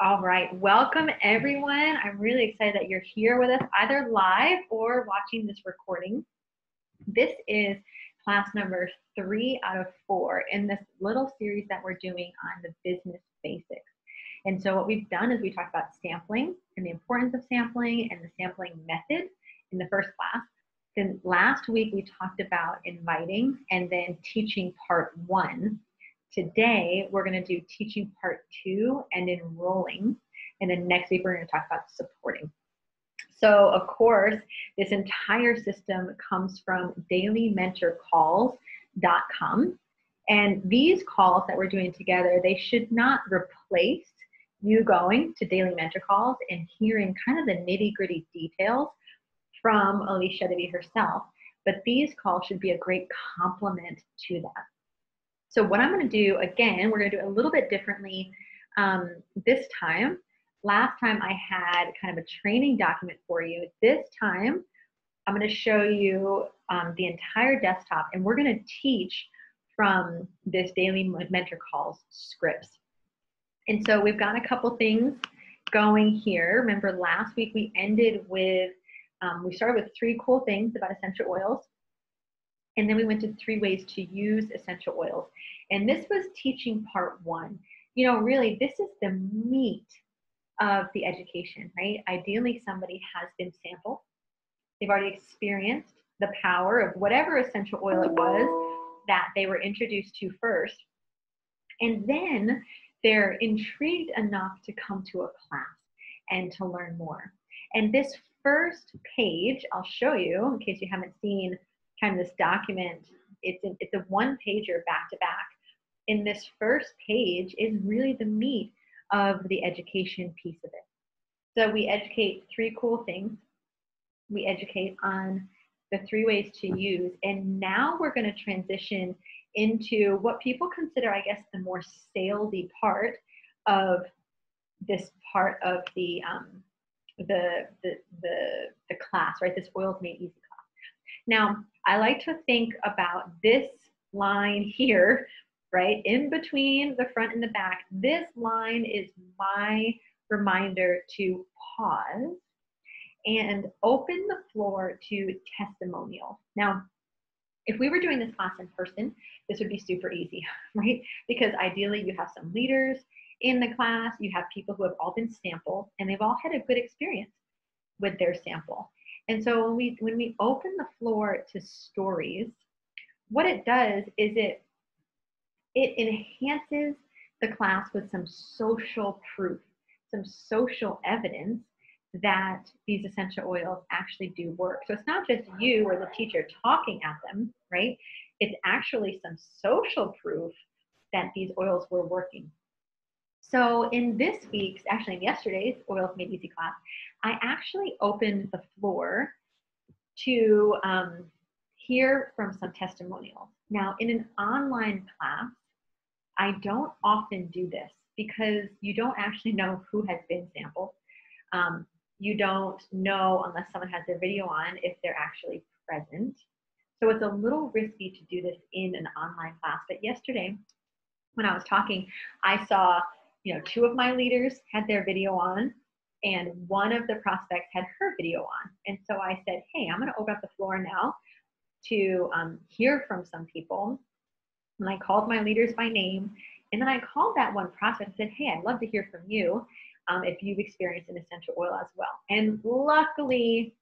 All right, welcome everyone. I'm really excited that you're here with us, either live or watching this recording. This is class number 3 out of 4 in this little series that we're doing on the business basics. And so what we've done is we talked about sampling and the importance of sampling and the sampling method in the first class. Then last week we talked about inviting and then teaching part 1. Today, we're going to do teaching part 2 and enrolling. And then next week, we're going to talk about supporting. So, of course, this entire system comes from dailymentorcalls.com. And these calls that we're doing together, they should not replace you going to Daily Mentor Calls and hearing kind of the nitty-gritty details from Alicia Devi herself. But these calls should be a great complement to that. So what I'm going to do, again, we're going to do it a little bit differently this time. Last time I had kind of a training document for you. This time, I'm going to show you the entire desktop, and we're going to teach from this Daily Mentor Calls scripts. And so we've got a couple things going here. Remember last week we ended with, we started with 3 cool things about essential oils. And then we went to 3 ways to use essential oils. And this was teaching part 1. You know, really, this is the meat of the education, right? Ideally, somebody has been sampled. They've already experienced the power of whatever essential oil it was that they were introduced to first. And then they're intrigued enough to come to a class and to learn more. And this first page, I'll show you in case you haven't seen kind of this document. It's a 1-pager back to back. In this first page is really the meat of the education piece of it. So we educate 3 cool things. We educate on the 3 ways to use. And now we're going to transition into what people consider, I guess, the more salesy part of this part of the class, right? This Oils Made Easy class. Now, I like to think about this line here, right, in between the front and the back. This line is my reminder to pause and open the floor to testimonial. Now, if we were doing this class in person, this would be super easy, right? Because ideally you have some leaders in the class, you have people who have all been sampled, and they've all had a good experience with their sample. And so when we open the floor to stories, what it does is it enhances the class with some social proof, some social evidence that these essential oils actually do work. So it's not just you or the teacher talking at them, right? It's actually some social proof that these oils were working. So in this week's, actually in yesterday's Oils Made Easy class, I actually opened the floor to hear from some testimonials. Now, in an online class, I don't often do this because you don't actually know who has been sampled. You don't know, unless someone has their video on, if they're actually present. So it's a little risky to do this in an online class. But yesterday, when I was talking, I saw, 2 of my leaders had their video on, and one of the prospects had her video on. And so I said, hey, I'm going to open up the floor now to hear from some people. And I called my leaders by name. And then I called that one prospect and said, hey, I'd love to hear from you if you've experienced an essential oil as well. And luckily,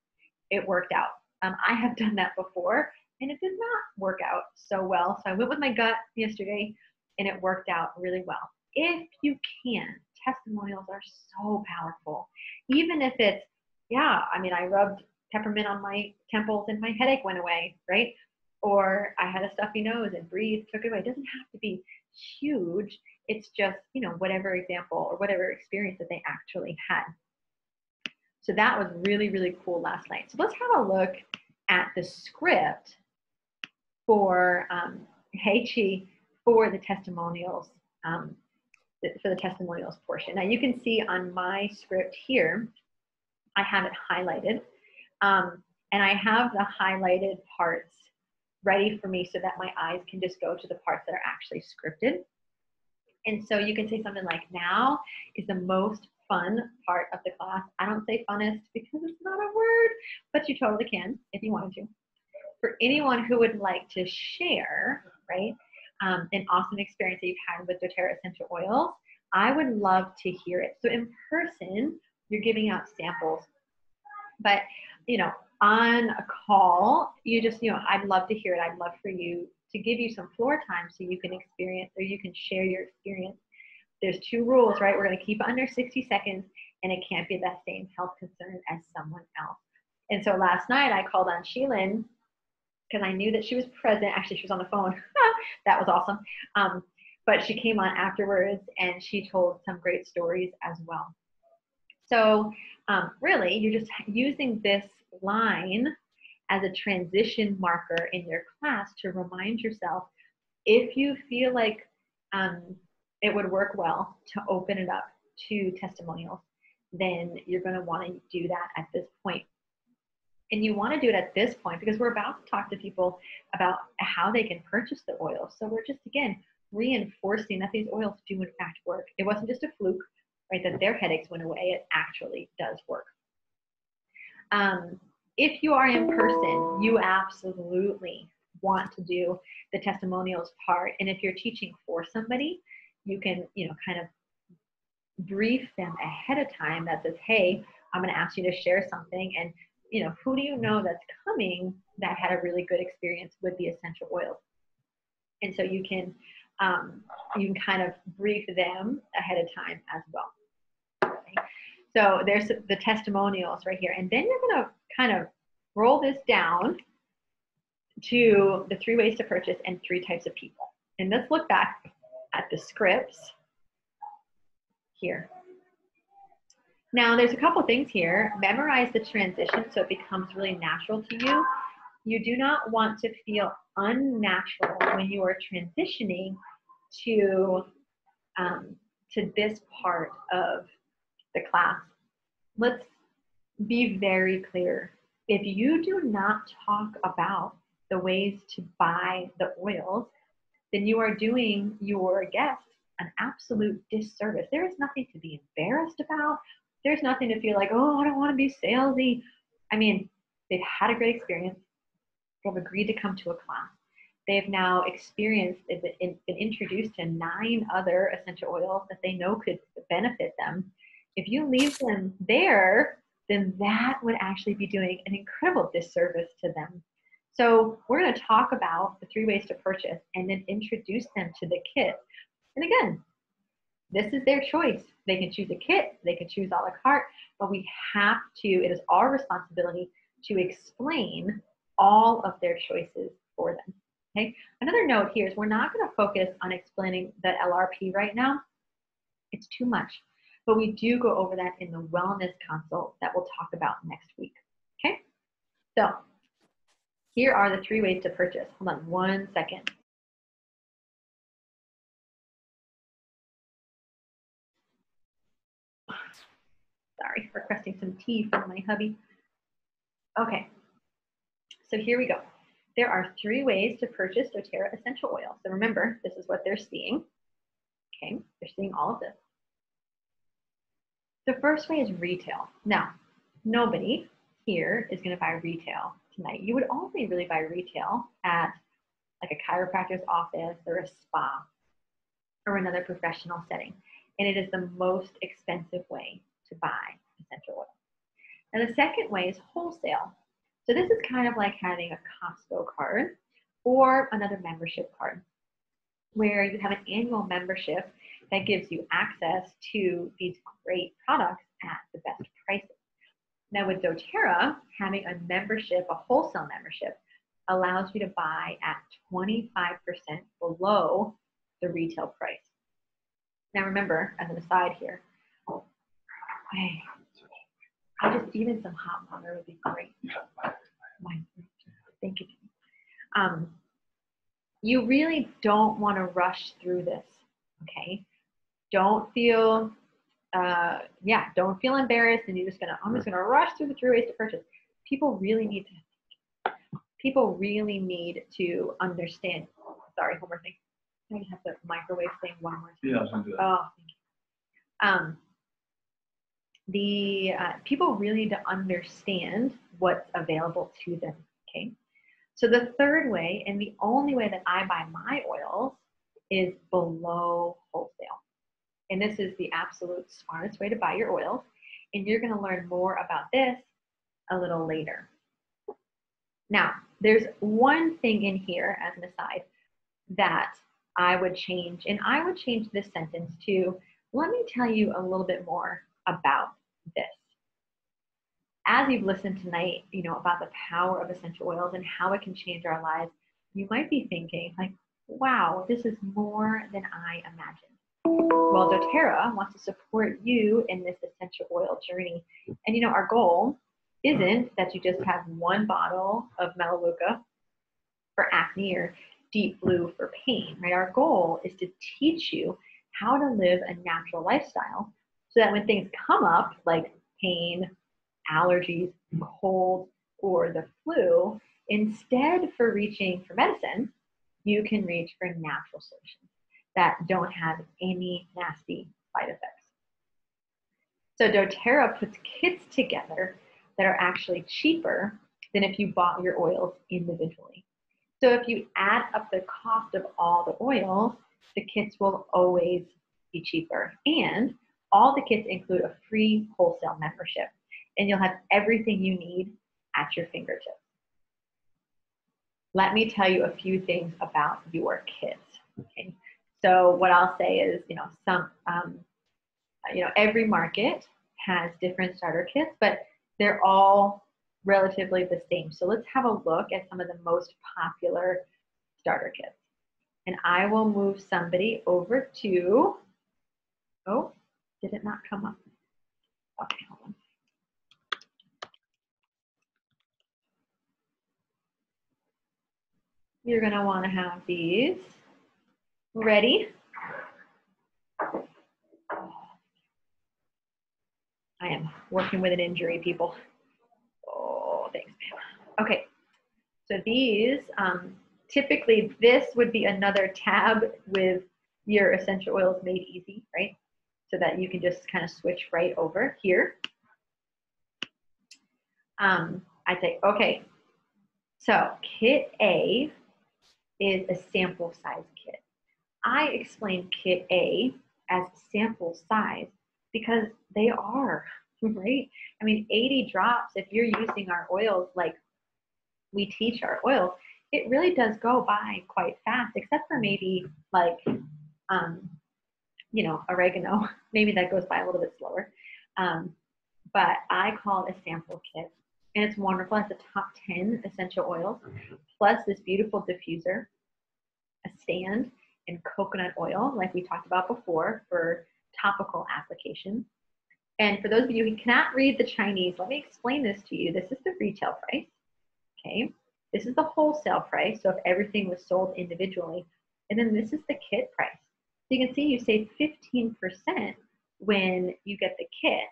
it worked out. I have done that before, and it did not work out so well. So I went with my gut yesterday, and it worked out really well. If you can, testimonials are so powerful. Even if it's, I rubbed peppermint on my temples and my headache went away, right? Or I had a stuffy nose and breathed, took it away. It doesn't have to be huge. It's just, whatever example or whatever experience that they actually had. So that was really, really cool last night. So let's have a look at the script for, hey Chi, for the testimonials, portion. Now you can see on my script here, I have it highlighted, and I have the highlighted parts ready for me so that my eyes can just go to the parts that are actually scripted. And so you can say something like, now is the most fun part of the class. I don't say funnest because it's not a word, but you totally can if you wanted to. For anyone who would like to share, right, an awesome experience that you've had with Doterra essential oils, I would love to hear it. So in person, you're giving out samples, but on a call, you just, I'd love to hear it. I'd love for you to give you some floor time so you can experience, or you can share your experience. There's 2 rules, right? We're going to keep it under 60 seconds, and it can't be the same health concern as someone else. And so last night I called on Sheilyn because I knew that she was present. Actually, she was on the phone. That was awesome. But she came on afterwards, and she told some great stories as well. So really, you're just using this line as a transition marker in your class to remind yourself, if you feel like it would work well to open it up to testimonials, then you're going to want to do that at this point. And you want to do it at this point because we're about to talk to people about how they can purchase the oil. So we're just, again, reinforcing that these oils do in fact work. It wasn't just a fluke, right, that their headaches went away. It actually does work. If you are in person, you absolutely want to do the testimonials part. And if you're teaching for somebody, you can, kind of brief them ahead of time that says, hey, I'm going to ask you to share something. And, who do you know that's coming that had a really good experience with the essential oils? And so you can kind of brief them ahead of time as well. Okay. So there's the testimonials right here. And then you're going to kind of roll this down to the 3 ways to purchase and 3 types of people. And let's look back at the scripts here. Now, there's a couple things here. Memorize the transition so it becomes really natural to you. You do not want to feel unnatural when you are transitioning to this part of the class. Let's be very clear. If you do not talk about the ways to buy the oils, then you are doing your guests an absolute disservice. There is nothing to be embarrassed about. There's nothing to feel like, oh, I don't want to be salesy. I mean, they've had a great experience. They've agreed to come to a class. They've now experienced, been introduced to 9 other essential oils that they know could benefit them. If you leave them there, then that would actually be doing an incredible disservice to them. So we're going to talk about the 3 ways to purchase and then introduce them to the kit. And again, this is their choice. They can choose a kit, they can choose a la carte, but we have to, it is our responsibility to explain all of their choices for them. Okay. Another note here is we're not going to focus on explaining the LRP right now. It's too much, but we do go over that in the wellness consult that we'll talk about next week. Okay. So here are the 3 ways to purchase. Hold on 1 second. Sorry, requesting some tea from my hubby. Okay, so here we go. There are 3 ways to purchase Doterra essential oil. So remember, this is what they're seeing. Okay, they're seeing all of this. The first way is retail. Now, nobody here is going to buy retail tonight. You would only really buy retail at like a chiropractor's office or a spa or another professional setting. And it is the most expensive way to buy essential oil. And the second way is wholesale. So this is kind of like having a Costco card or another membership card where you have an annual membership that gives you access to these great products at the best prices. Now with Doterra, having a membership, a wholesale membership, allows you to buy at 25% below the retail price. Now remember, as an aside here, even some hot water would be great. Thank you. You really don't want to rush through this, okay? Don't feel, don't feel embarrassed and I'm just gonna rush through the 3 ways to purchase. People really need to understand. Sorry, one more thing. I have the microwave thing one more time. Yeah, I was gonna do that. Oh, thank you. The people really need to understand what's available to them, okay? So the third way, and the only way that I buy my oils, is below wholesale. And this is the absolute smartest way to buy your oils. And you're going to learn more about this a little later. Now, there's one thing in here as an aside that I would change, and I would change this sentence to, let me tell you a little bit more about this. As you've listened tonight, about the power of essential oils and how it can change our lives, you might be thinking like, wow, this is more than I imagined. Well, Doterra wants to support you in this essential oil journey. And our goal isn't that you just have one bottle of Melaleuca for acne or Deep Blue for pain, right? Our goal is to teach you how to live a natural lifestyle so that when things come up like pain, allergies, cold, or the flu, instead for reaching for medicine, you can reach for natural solutions that don't have any nasty side effects. So Doterra puts kits together that are actually cheaper than if you bought your oils individually. So if you add up the cost of all the oils, the kits will always be cheaper. And all the kits include a free wholesale membership, and you'll have everything you need at your fingertips. Let me tell you a few things about your kits. Okay. So what I'll say is, every market has different starter kits, but they're all relatively the same. So let's have a look at some of the most popular starter kits. And I will move somebody over to, oh, did it not come up? Okay, hold on. You're going to want to have these ready. I am working with an injury, people. Oh, thanks, ma'am. Okay, so these, typically this would be another tab with your essential oils made easy, right? So that you can just kind of switch right over here. I'd say, okay, so kit A is a sample size kit. I explain kit A as sample size because they are, right? I mean, 80 drops, if you're using our oils like we teach our oils, it really does go by quite fast, except for maybe like, oregano. Maybe that goes by a little bit slower. But I call it a sample kit. And it's wonderful. It's the top 10 essential oils, plus this beautiful diffuser, a stand, and coconut oil, like we talked about before, for topical application. And for those of you who cannot read the Chinese, let me explain this to you. This is the retail price, okay? This is the wholesale price, so if everything was sold individually. And then this is the kit price. So you can see you save 15% when you get the kit.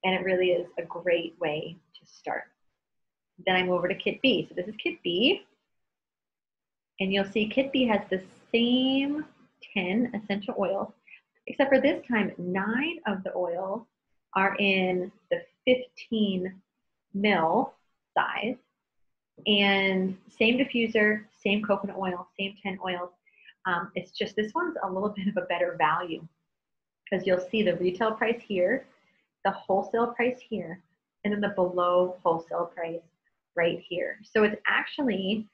And it really is a great way to start. Then I move over to kit B. So this is kit B. And you'll see kit B has the same 10 essential oils, except for this time, 9 of the oils are in the 15 ml size. And same diffuser, same coconut oil, same 10 oils. It's just this one's a little bit of a better value because you'll see the retail price here, the wholesale price here, and then the below wholesale price right here. So it's actually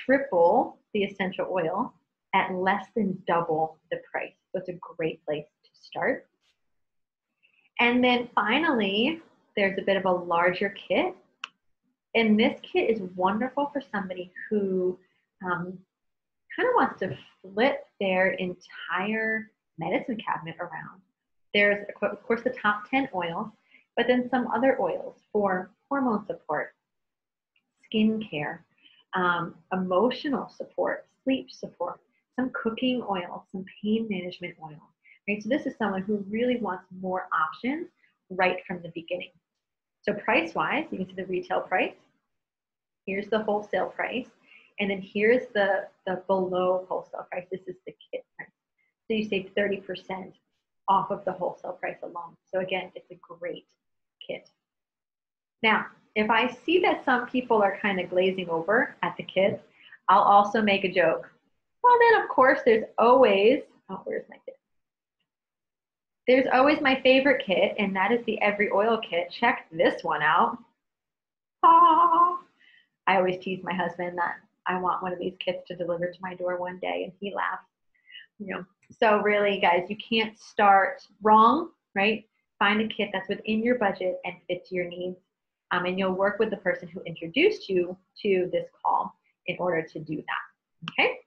triple the essential oil at less than double the price. So it's a great place to start. And then finally, there's a bit of a larger kit. And this kit is wonderful for somebody who kind of wants to flip their entire medicine cabinet around. There's, of course, the top 10 oils, but then some other oils for hormone support, skin care, emotional support, sleep support, some cooking oils, some pain management oils, right? So this is someone who really wants more options right from the beginning. So price-wise, you can see the retail price. Here's the wholesale price. And then here's the below wholesale price. This is the kit price. So you save 30% off of the wholesale price alone. So again, it's a great kit. Now, if I see that some people are kind of glazing over at the kit, I'll also make a joke. Well, then of course there's always, oh, where's my kit? There's always my favorite kit, and that is the Every Oil kit. Check this one out. Ah. I always tease my husband that I want one of these kits to deliver to my door one day, and he laughs. You know, so really, guys, you can't start wrong, right? Find a kit that's within your budget and fits your needs, and you'll work with the person who introduced you to this call in order to do that, okay?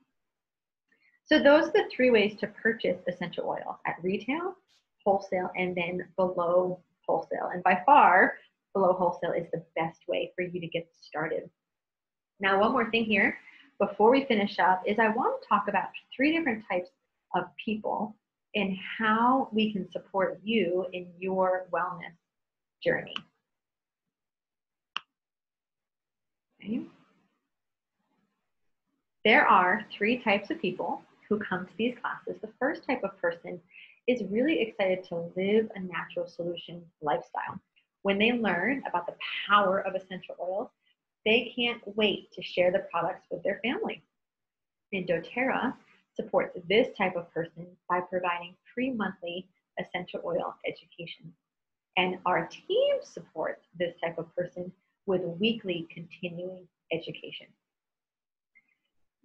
So those are the 3 ways to purchase essential oils: at retail, wholesale, and then below wholesale. And by far, below wholesale is the best way for you to get started. Now, one more thing here before we finish up is I want to talk about 3 different types of people and how we can support you in your wellness journey. Okay. There are 3 types of people who come to these classes. The first type of person is really excited to live a natural solution lifestyle. When they learn about the power of essential oils, they can't wait to share the products with their family. And Doterra supports this type of person by providing free monthly essential oil education. And our team supports this type of person with weekly continuing education.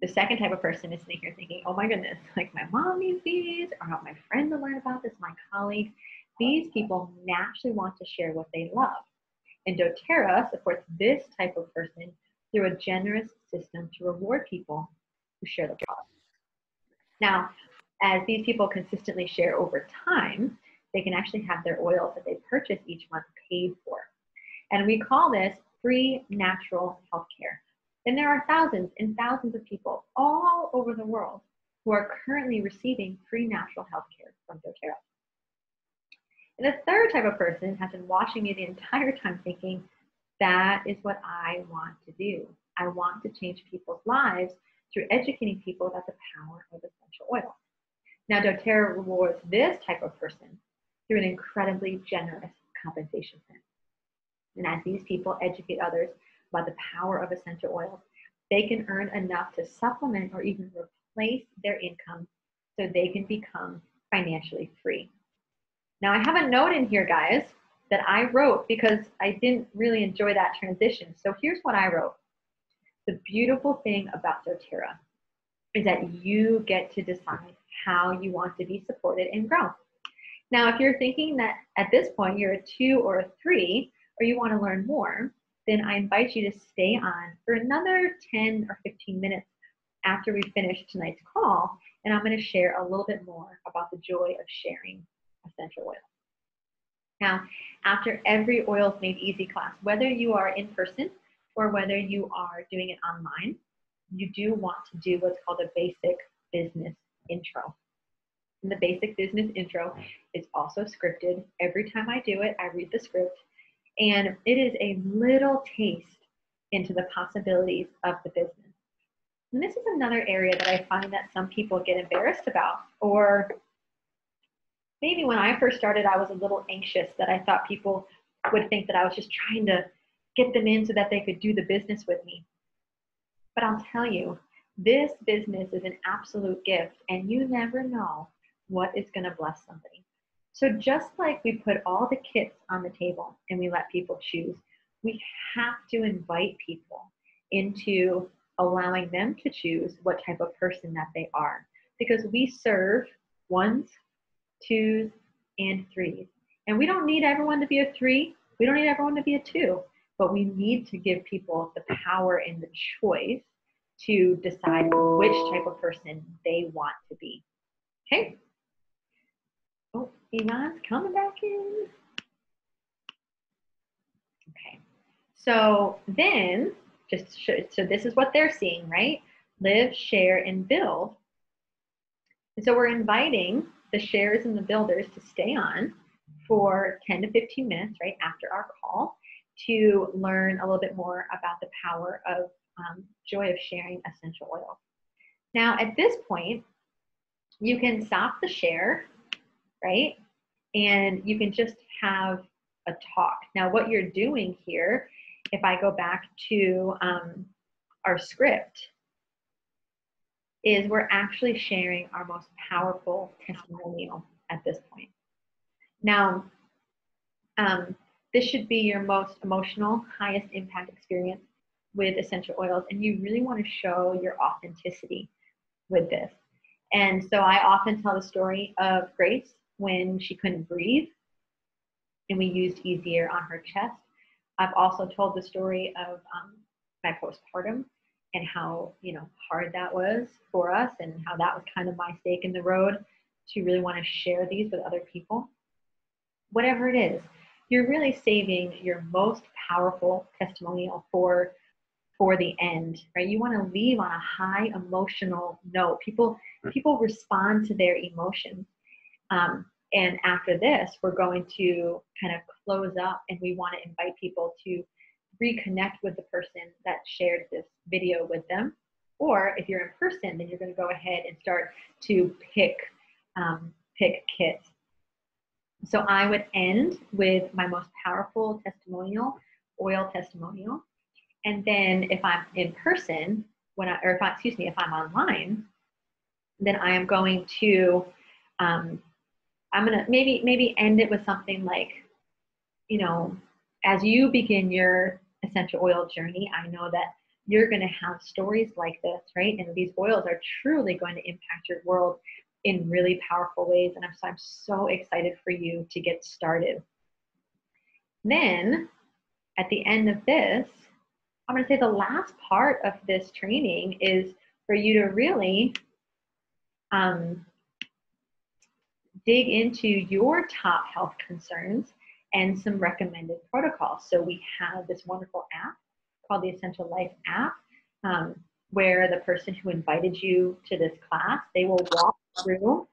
The second type of person is sitting here thinking, oh my goodness, like my mom needs these, or I want my friend to learn about this, my colleagues. These people naturally want to share what they love. And Doterra supports this type of person through a generous system to reward people who share the product. Now, as these people consistently share over time, they can actually have their oils that they purchase each month paid for. And we call this free natural healthcare. And there are thousands and thousands of people all over the world who are currently receiving free natural healthcare from Doterra. And the third type of person has been watching me the entire time thinking, that is what I want to do. I want to change people's lives through educating people about the power of essential oils. Now, Doterra rewards this type of person through an incredibly generous compensation plan. And as these people educate others about the power of essential oils, they can earn enough to supplement or even replace their income so they can become financially free. Now, I have a note in here, guys, that I wrote because I didn't really enjoy that transition. So here's what I wrote. The beautiful thing about Doterra is that you get to decide how you want to be supported and grow. Now, if you're thinking that at this point you're a 2 or a 3, or you want to learn more, then I invite you to stay on for another 10 or 15 minutes after we finish tonight's call, and I'm going to share a little bit more about the joy of sharing essential oils. Now, after every Oils Made Easy class, whether you are in person or whether you are doing it online, you do want to do what's called a basic business intro. And the basic business intro is also scripted. Every time I do it, I read the script, and it is a little taste into the possibilities of the business. And this is another area that I find that some people get embarrassed about, or maybe when I first started, I was a little anxious that I thought people would think that I was just trying to get them in so that they could do the business with me. But I'll tell you, this business is an absolute gift, and you never know what is going to bless somebody. So just like we put all the kits on the table and we let people choose, we have to invite people into allowing them to choose what type of person that they are, because we serve 1s, 2s, and 3s. And we don't need everyone to be a 3. We don't need everyone to be a 2, but we need to give people the power and the choice to decide which type of person they want to be. Okay? Oh, Iman's coming back in. Okay. So then, so this is what they're seeing, right? Live, share, and build. And so we're inviting the sharers and the builders to stay on for 10 to 15 minutes, right after our call, to learn a little bit more about the power of joy of sharing essential oils. Now, at this point, you can stop the share, right? And you can just have a talk. Now, what you're doing here, if I go back to our script, is we're actually sharing our most powerful testimonial at this point. Now, this should be your most emotional, highest impact experience with essential oils, and you really want to show your authenticity with this. And so I often tell the story of Grace when she couldn't breathe and we used easier on her chest. I've also told the story of my postpartum and how, you know, hard that was for us, and how that was kind of my stake in the road to really want to share these with other people. Whatever it is, you're really saving your most powerful testimonial for the end, right? You want to leave on a high emotional note. People respond to their emotions. And after this, we're going to kind of close up, and we want to invite people to reconnect with the person that shared this video with them. Or if you're in person, then you're going to go ahead and start to pick kits. So I would end with my most powerful testimonial, oil testimonial. And then if I'm in person, if I'm online, then I am going to, I'm going to maybe end it with something like, you know, as you begin your essential oil journey, I know that you're going to have stories like this, right? And these oils are truly going to impact your world in really powerful ways. And I'm so excited for you to get started. Then at the end of this, I'm going to say the last part of this training is for you to really dig into your top health concerns and some recommended protocols. So we have this wonderful app called the Essential Life app, where the person who invited you to this class, they will walk through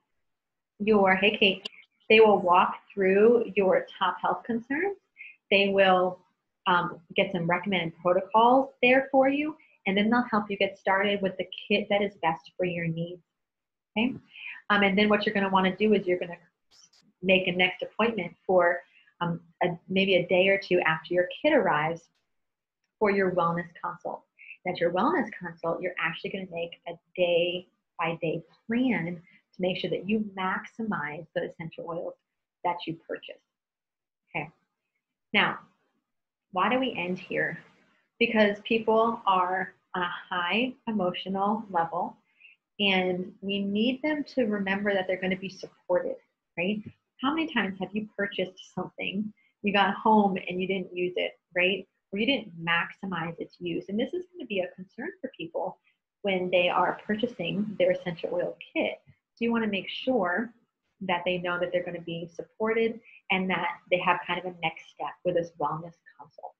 your, hey Kate, they will walk through your top health concerns. They will get some recommended protocols there for you, and then they'll help you get started with the kit that is best for your needs, okay? And then what you're gonna wanna do is you're gonna make a next appointment for maybe a day or two after your kit arrives for your wellness consult. At your wellness consult, you're actually gonna make a day-by-day plan to make sure that you maximize the essential oils that you purchase, okay? Now, why do we end here? Because people are on a high emotional level, and we need them to remember that they're going to be supported, right? How many times have you purchased something, you got home and you didn't use it, right? Or you didn't maximize its use? And this is going to be a concern for people when they are purchasing their essential oil kit. So you want to make sure that they know that they're going to be supported and that they have kind of a next step with this wellness consult.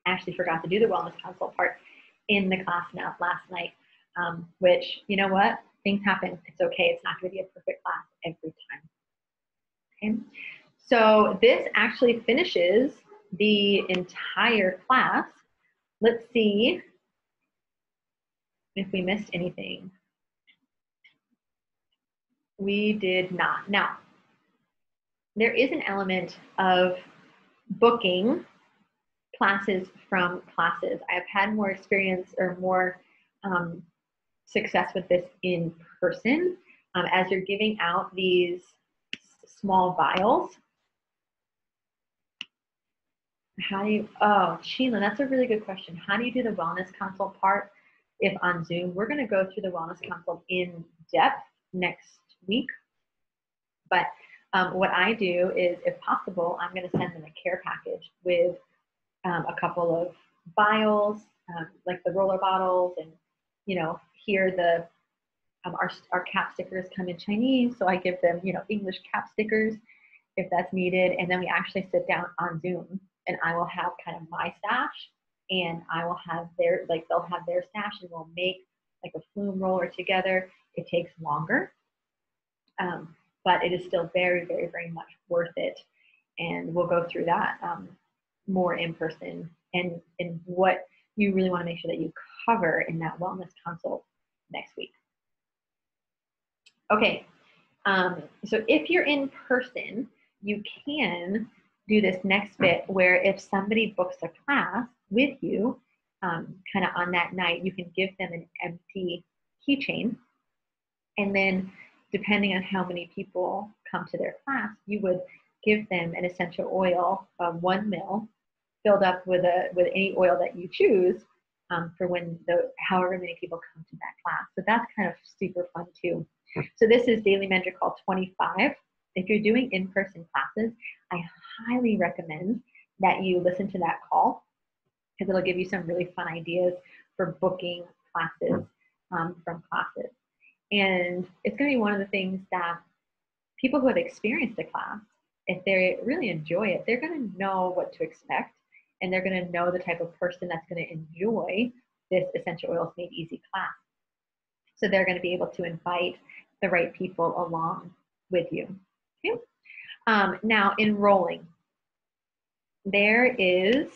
I actually forgot to do the wellness consult part in the class last night, which, you know what, things happen. It's okay. It's not going to be a perfect class every time. Okay. So this actually finishes the entire class. Let's see if we missed anything. We did not. Now, there is an element of booking classes from classes. I've had more experience or more success with this in person. As you're giving out these small vials, how do you, oh, Sheila, that's a really good question. How do you do the wellness consult part if on Zoom? We're going to go through the wellness consult in depth next week. But what I do is, if possible, I'm going to send them a care package with a couple of vials, like the roller bottles, and, you know, here the our cap stickers come in Chinese, so I give them, you know, English cap stickers if that's needed. And then we actually sit down on Zoom, and I will have kind of my stash, and I will have their, like, they'll have their stash, and we'll make like a flume roller together. It takes longer, but it is still very, very, very much worth it. And we'll go through that more in person, and what you really want to make sure that you cover in that wellness consult next week. Okay, so if you're in person, you can do this next bit where if somebody books a class with you, kind of on that night, you can give them an empty keychain. And then depending on how many people come to their class, you would give them an essential oil, 1 ml, filled up with any oil that you choose for however many people come to that class. So that's kind of super fun too. So this is Daily Mentor Call 25. If you're doing in-person classes, I highly recommend that you listen to that call because it'll give you some really fun ideas for booking classes from classes. And it's going to be one of the things that people who have experienced the class, if they really enjoy it, they're going to know what to expect, and they're going to know the type of person that's going to enjoy this Essential Oils Made Easy class. So they're going to be able to invite the right people along with you. Okay? Now, enrolling. There is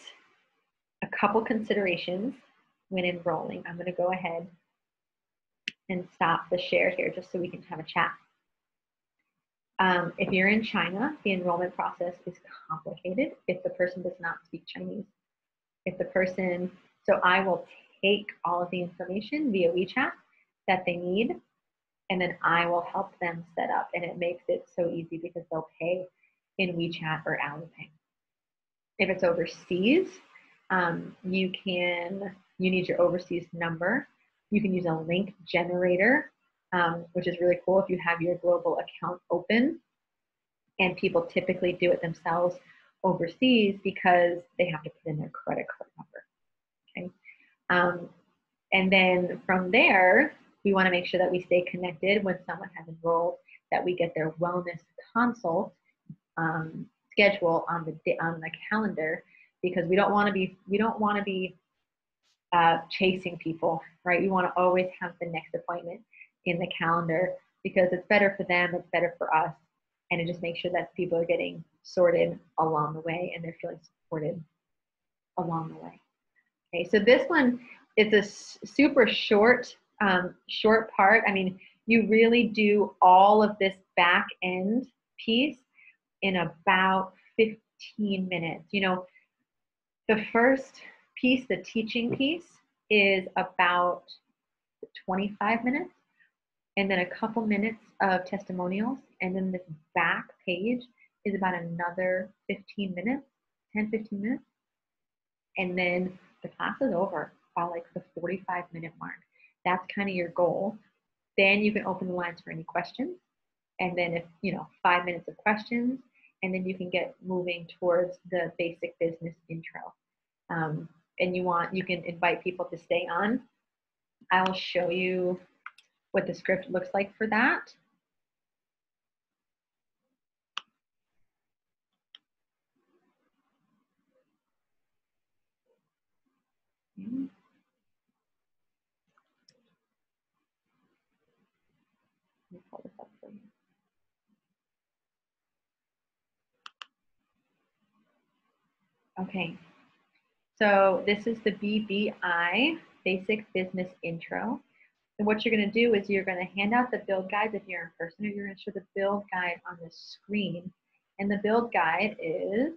a couple considerations when enrolling. I'm going to go ahead and stop the share here just so we can have a chat. If you're in China, the enrollment process is complicated if the person does not speak Chinese. So I will take all of the information via WeChat that they need, and then I will help them set up. And it makes it so easy because they'll pay in WeChat or Alipay. If it's overseas, you need your overseas number. You can use a link generator, which is really cool if you have your global account open. And people typically do it themselves overseas because they have to put in their credit card number. Okay. And then from there, we want to make sure that we stay connected when someone has enrolled, that we get their wellness consult schedule on the calendar, because we don't want to be chasing people, right? We want to always have the next appointment in the calendar because it's better for them, it's better for us, and it just makes sure that people are getting sorted along the way and they're feeling supported along the way. Okay, so this one is a super short part. I mean, you really do all of this back end piece in about 15 minutes. You know, the first piece, the teaching piece, is about 25 minutes, and then a couple minutes of testimonials, and then this back page is about another 15 minutes, 10, 15 minutes, and then the class is over by like the 45-minute mark. That's kind of your goal. Then you can open the lines for any questions, and then if 5 minutes of questions, and then you can get moving towards the basic business intro. And you can invite people to stay on. I will show you what the script looks like for that. Let me pull this up for you. Okay, so this is the BBI, Basic Business Intro. And what you're going to do is you're going to hand out the build guides if you're in person, or you're going to show the build guide on the screen. And the build guide is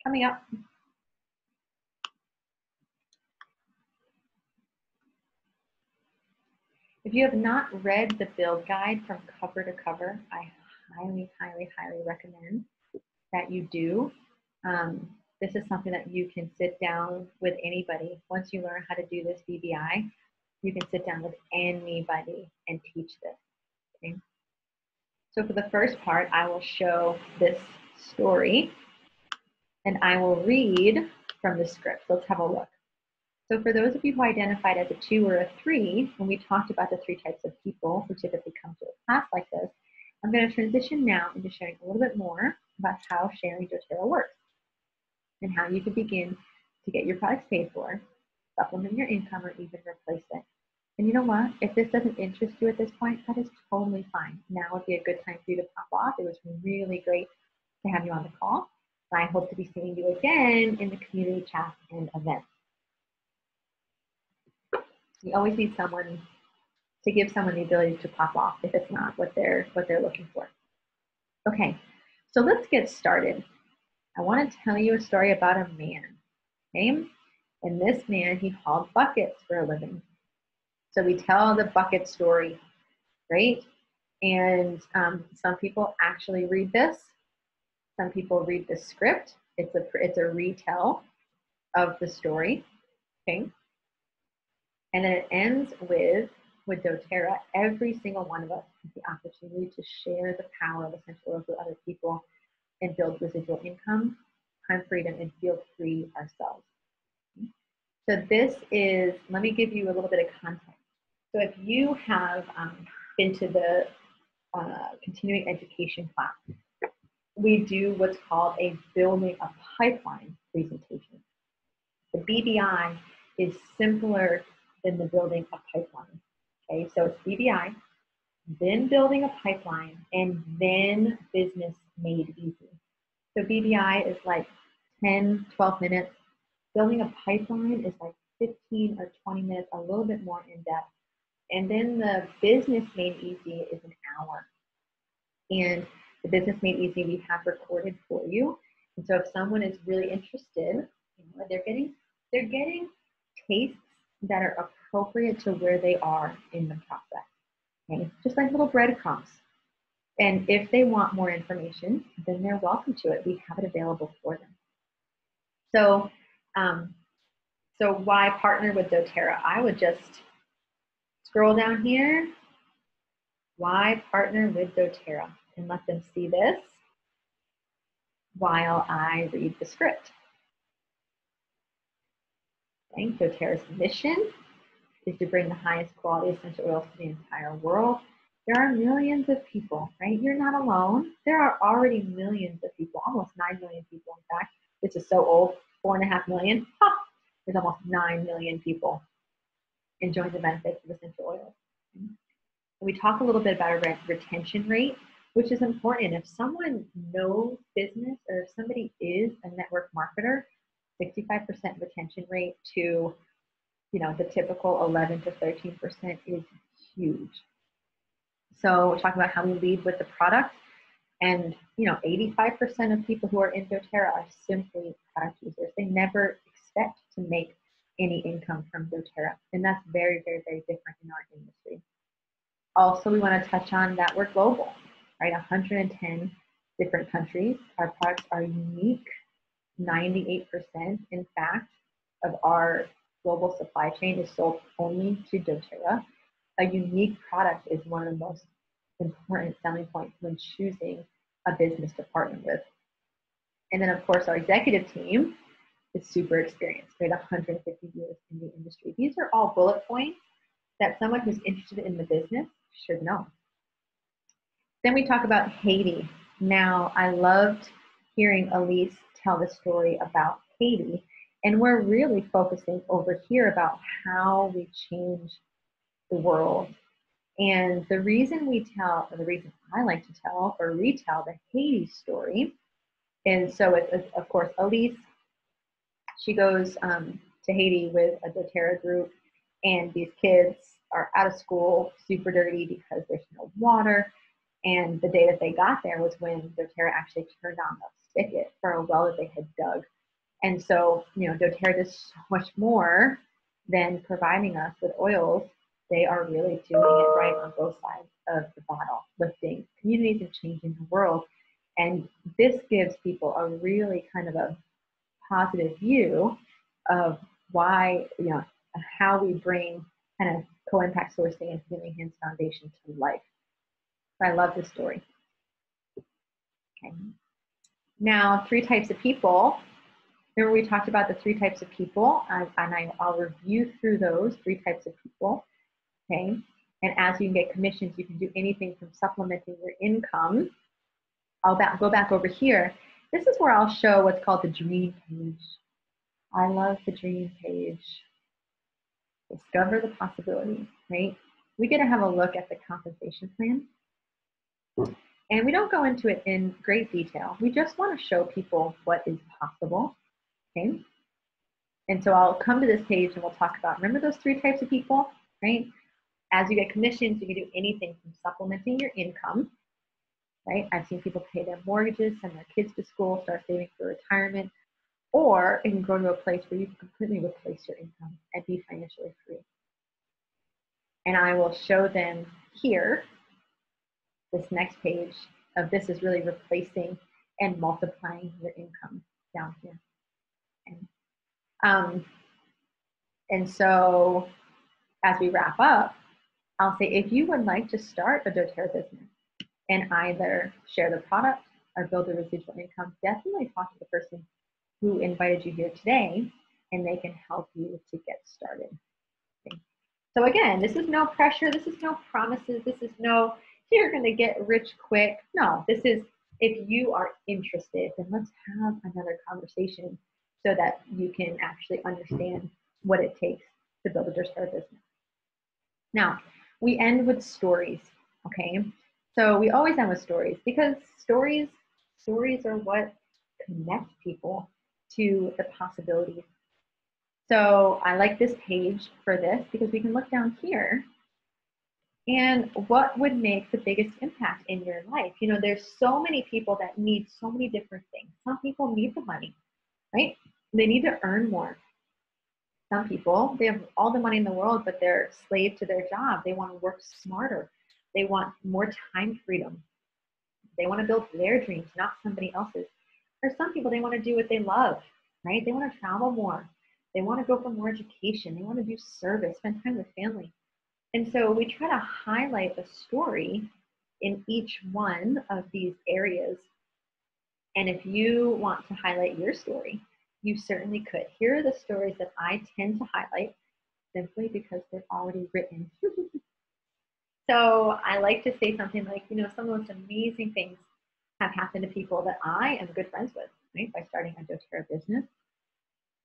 coming up. If you have not read the build guide from cover to cover, I highly, highly, highly recommend that you do. This is something that you can sit down with anybody. Once you learn how to do this BBI, you can sit down with anybody and teach this. Okay? So for the first part, I will show this story, and I will read from the script. Let's have a look. So for those of you who identified as a 2 or a 3, when we talked about the 3 types of people who typically come to a class like this, I'm going to transition now into sharing a little bit more about how sharing Doterra works and how you can begin to get your products paid for, supplement your income, or even replace it. And you know what? If this doesn't interest you at this point, that is totally fine. Now would be a good time for you to pop off. It was really great to have you on the call. And I hope to be seeing you again in the community chat and events. We always need someone to give someone the ability to pop off if it's not what they're looking for. Okay, so let's get started. I want to tell you a story about a man, okay? And this man, he hauled buckets for a living. So we tell the bucket story, right? And some people actually read this. Some people read the script. It's a retell of the story, okay? And then it ends with Doterra. Every single one of us has the opportunity to share the power of essential oils with other people and build residual income, time freedom, and feel free ourselves. So this is, let me give you a little bit of context. So if you have been to the continuing education class, we do what's called a building a pipeline presentation. The BBI is simpler than the building a pipeline. Okay, so it's BBI, then building a pipeline, and then business made easy. So BBI is like 10, 12 minutes. Building a pipeline is like 15 or 20 minutes, a little bit more in depth. And then the business made easy is an hour. And the business made easy we have recorded for you. And so if someone is really interested, they're getting tastes that are appropriate to where they are in the process. Okay? Just like little breadcrumbs. And if they want more information, then they're welcome to it. We have it available for them. So, so why partner with Doterra? I would just scroll down here. Why partner with Doterra? And let them see this while I read the script. Okay, Doterra's mission is to bring the highest quality essential oils to the entire world. There are millions of people, right? You're not alone. There are already millions of people, almost 9 million people, in fact. This is so old, 4.5 million. Ha! There's almost 9 million people enjoying the benefits of essential oils. We talk a little bit about a retention rate, which is important. If someone knows business or if somebody is a network marketer, 65% retention rate to, the typical 11 to 13% is huge. So we're talking about how we lead with the product, and 85% of people who are in Doterra are simply product users. They never expect to make any income from Doterra, and that's very, very, very different in our industry. Also, we want to touch on that we're global, right? 110 different countries. Our products are unique. 98%, in fact, of our global supply chain is sold only to Doterra. A unique product is one of the most important selling points when choosing a business to partner with. And then, of course, our executive team is super experienced. They're 150 years in the industry. These are all bullet points that someone who's interested in the business should know. Then we talk about Haiti. Now, I loved hearing Elise tell the story about Haiti, and we're really focusing over here about how we change the world. And the reason we tell, or the reason I like to tell or retell the Haiti story, and so it's of course Elise, she goes to Haiti with a Doterra group, and these kids are out of school, super dirty because there's no water. And the day that they got there was when Doterra actually turned on the spigot for a well that they had dug. And so, Doterra does so much more than providing us with oils. They are really doing it right on both sides of the bottle, lifting communities and changing the world. And this gives people a really kind of a positive view of why, how we bring kind of co-impact sourcing and Healing Hands Foundation to life. I love this story. Okay. Now, 3 types of people. Remember we talked about the 3 types of people, and I'll review through those 3 types of people. Okay. And as you can get commissions, you can do anything from supplementing your income. I'll go back over here. This is where I'll show what's called the dream page. I love the dream page. Discover the possibility, right? We get to have a look at the compensation plan. And we don't go into it in great detail. We just want to show people what is possible, okay? And so I'll come to this page and we'll talk about, remember those 3 types of people, right? As you get commissions, you can do anything from supplementing your income, right? I've seen people pay their mortgages, send their kids to school, start saving for retirement, or it can grow to a place where you can completely replace your income and be financially free. And I will show them here, this next page of this is really replacing and multiplying your income down here. And so as we wrap up, I'll say, if you would like to start a Doterra business and either share the product or build a residual income, definitely talk to the person who invited you here today, and they can help you to get started. Okay. So again, this is no pressure. This is no promises. This is no, you're going to get rich quick. No, this is, if you are interested, then let's have another conversation so that you can actually understand what it takes to build a Doterra business. Now, we end with stories, okay? So we always end with stories because stories are what connect people to the possibilities. So I like this page for this because we can look down here and what would make the biggest impact in your life. You know, there's so many people that need so many different things. Some people need the money, right? They need to earn more. Some people, they have all the money in the world, but they're slave to their job. They want to work smarter. They want more time freedom. They want to build their dreams, not somebody else's. Or some people, they want to do what they love, right? They want to travel more. They want to go for more education. They want to do service, spend time with family. And so we try to highlight a story in each one of these areas. And if you want to highlight your story, you certainly could. Here are the stories that I tend to highlight simply because they're already written. So I like to say something like, you know, some of the most amazing things have happened to people that I am good friends with, right, by starting a Doterra business.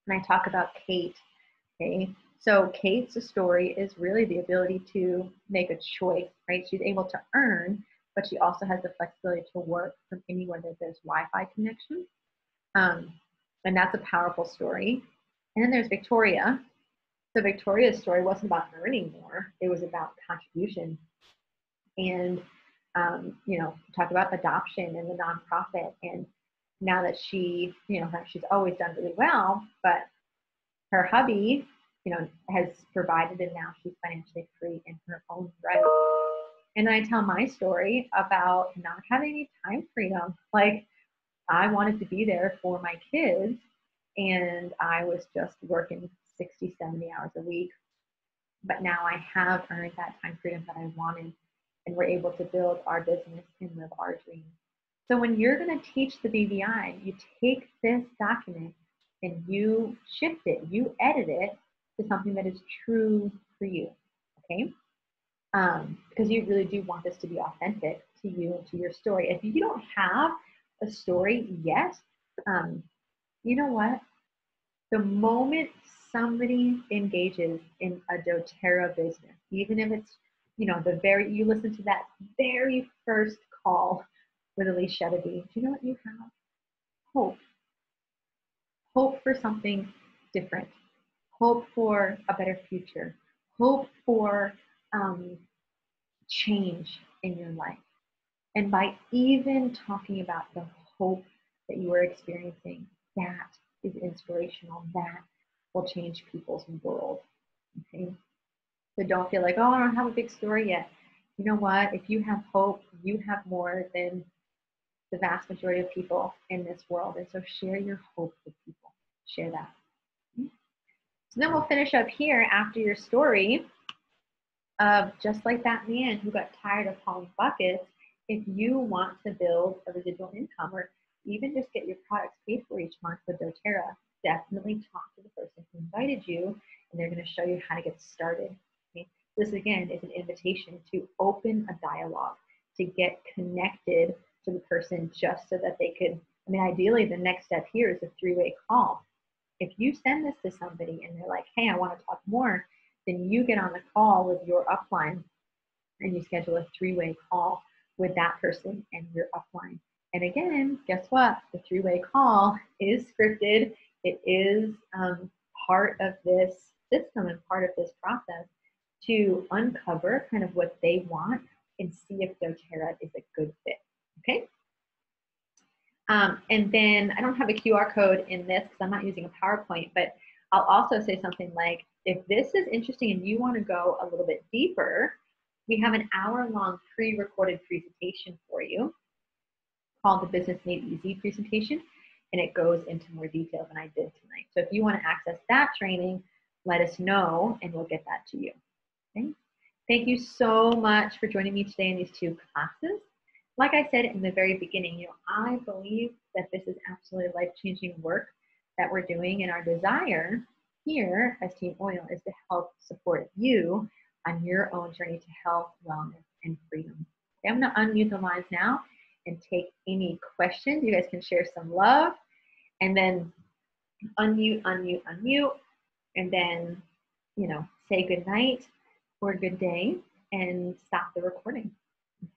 And I talk about Kate, okay? So Kate's story is really the ability to make a choice, right? She's able to earn, but she also has the flexibility to work from anywhere that there's Wi-Fi connection. And that's a powerful story. And then there's Victoria. So Victoria's story wasn't about earning more. It was about contribution. And, you know, talk about adoption and the nonprofit. And now that she, you know, she's always done really well, but her hubby, you know, has provided, and now she's financially free in her own right. And I tell my story about not having any time freedom. Like, I wanted to be there for my kids, and I was just working 60, 70 hours a week. But now I have earned that time freedom that I wanted, and we're able to build our business and live our dreams. So when you're going to teach the BVI, you take this document and you shift it, you edit it to something that is true for you, okay? Because you really do want this to be authentic to you and to your story. If you don't have a story yet, you know what? The moment somebody engages in a Doterra business, even if it's, you know, you listen to that very first call with Elise Shedeby, do you know what you have? Hope. Hope for something different. Hope for a better future. Hope for change in your life. And by even talking about the hope that you are experiencing, that is inspirational. That will change people's world. Okay? So don't feel like, oh, I don't have a big story yet. You know what? If you have hope, you have more than the vast majority of people in this world. And so share your hope with people. Share that. Okay? So then we'll finish up here after your story of just like that man who got tired of hauling buckets. If you want to build a residual income or even just get your products paid for each month with Doterra, definitely talk to the person who invited you, and they're going to show you how to get started. Okay? This, again, is an invitation to open a dialogue, to get connected to the person just so that they could, I mean, ideally, the next step here is a three-way call. If you send this to somebody and they're like, hey, I want to talk more, then you get on the call with your upline and you schedule a three-way call with that person and your upline. And again, guess what? The three-way call is scripted. It is part of this system and part of this process to uncover kind of what they want and see if Doterra is a good fit, okay? And then I don't have a QR code in this because I'm not using a PowerPoint, but I'll also say something like, if this is interesting and you want to go a little bit deeper, we have an hour-long pre-recorded presentation for you called the Business Made Easy presentation, and it goes into more detail than I did tonight. So if you want to access that training, let us know and we'll get that to you. Okay? Thank you so much for joining me today in these two classes. Like I said in the very beginning, I believe that this is absolutely life-changing work that we're doing, and our desire here as Team Oil is to help support you on your own journey to health, wellness, and freedom. Okay, I'm going to unmute the lines now and take any questions. You guys can share some love, and then unmute, and then, say good night or good day and stop the recording.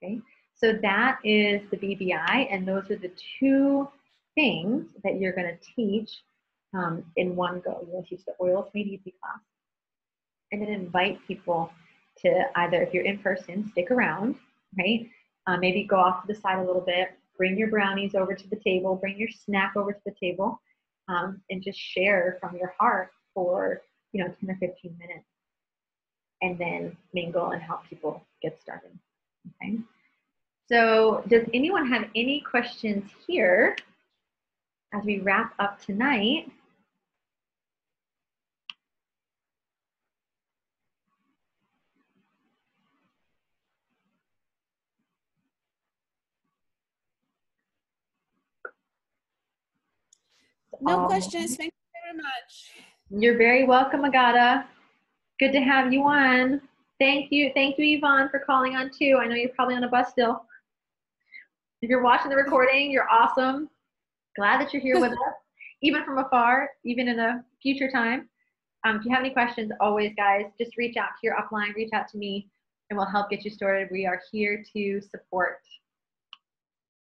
Okay, so that is the BBI, and those are the two things that you're going to teach in one go. You're going to teach the Oils Made Easy class, and then invite people to either, if you're in person, stick around, right? Maybe go off to the side a little bit, bring your brownies over to the table, bring your snack over to the table, and just share from your heart for 10 or 15 minutes, and then mingle and help people get started. Okay. So does anyone have any questions here as we wrap up tonight? No questions. Thank you very much. You're very welcome, Agata. Good to have you on. Thank you, Yvonne, for calling on too. I know you're probably on a bus still. If you're watching the recording, you're awesome. Glad that you're here with us, even from afar, even in a future time. If you have any questions, always, guys, just reach out to your upline, reach out to me, and we'll help get you started. We are here to support